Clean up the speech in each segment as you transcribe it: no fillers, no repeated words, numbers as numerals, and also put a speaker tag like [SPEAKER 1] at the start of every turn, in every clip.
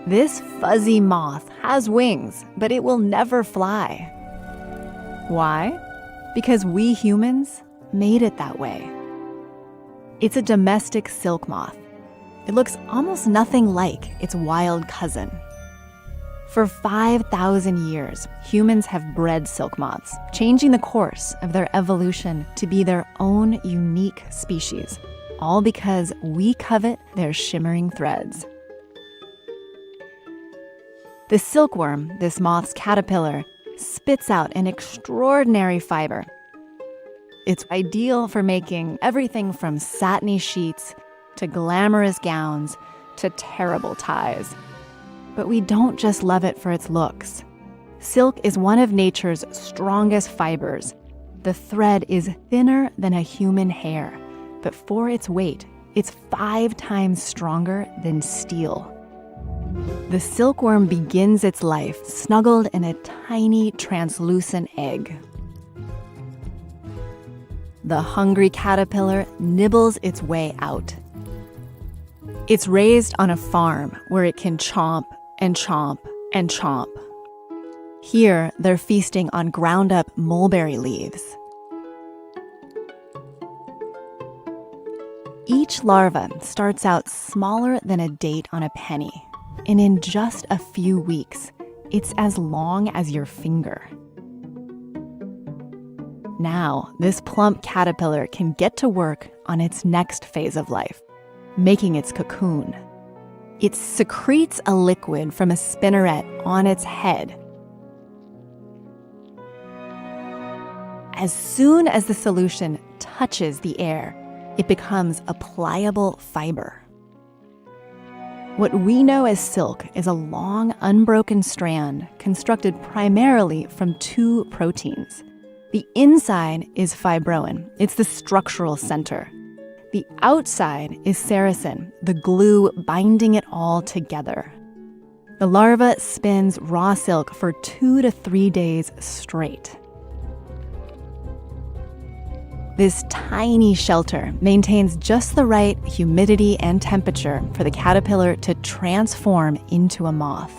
[SPEAKER 1] This fuzzy moth has wings, but it will never fly. Why? Because we humans made it that way. It's a domestic silk moth. It looks almost nothing like its wild cousin. For 5,000 years, humans have bred silk moths, changing the course of their evolution to be their own unique species, all because we covet their shimmering threads. The silkworm, this moth's caterpillar, spits out an extraordinary fiber. It's ideal for making everything from satiny sheets to glamorous gowns to terrible ties. But we don't just love it for its looks. Silk is one of nature's strongest fibers. The thread is thinner than a human hair, but for its weight, it's 5 times stronger than steel. The silkworm begins its life snuggled in a tiny, translucent egg. The hungry caterpillar nibbles its way out. It's raised on a farm where it can chomp and chomp and chomp. Here, they're feasting on ground-up mulberry leaves. Each larva starts out smaller than a date on a penny, and in just a few weeks, it's as long as your finger. Now, this plump caterpillar can get to work on its next phase of life, making its cocoon. It secretes a liquid from a spinneret on its head. As soon as the solution touches the air, it becomes a pliable fiber. What we know as silk is a long, unbroken strand constructed primarily from 2 proteins. The inside is fibroin. It's the structural center. The outside is sericin, the glue binding it all together. The larva spins raw silk for 2 to 3 days straight. This tiny shelter maintains just the right humidity and temperature for the caterpillar to transform into a moth.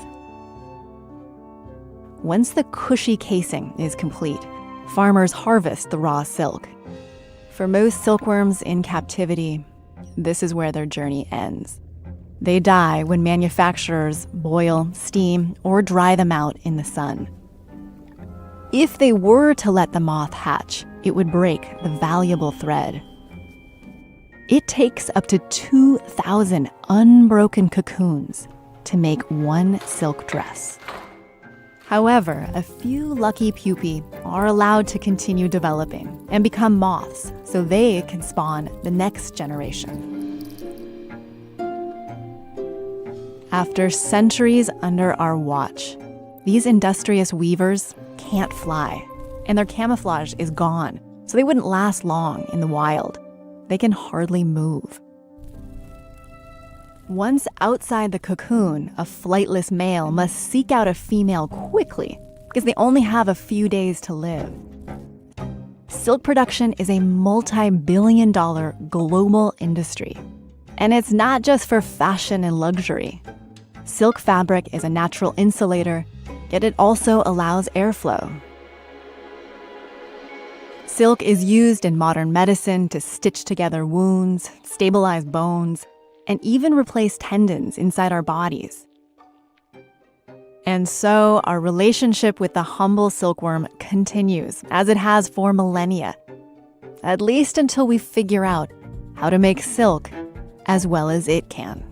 [SPEAKER 1] Once the cushy casing is complete, farmers harvest the raw silk. For most silkworms in captivity, this is where their journey ends. They die when manufacturers boil, steam, or dry them out in the sun. If they were to let the moth hatch, it would break the valuable thread. It takes up to 2,000 unbroken cocoons to make one silk dress. However, a few lucky pupae are allowed to continue developing and become moths so they can spawn the next generation. After centuries under our watch, these industrious weavers can't fly, and their camouflage is gone, so they wouldn't last long in the wild. They can hardly move. Once outside the cocoon, a flightless male must seek out a female quickly because they only have a few days to live. Silk production is a multi-billion-dollar global industry, and it's not just for fashion and luxury. Silk fabric is a natural insulator, yet it also allows airflow. Silk is used in modern medicine to stitch together wounds, stabilize bones, and even replace tendons inside our bodies. And so our relationship with the humble silkworm continues, as it has for millennia, at least until we figure out how to make silk as well as it can.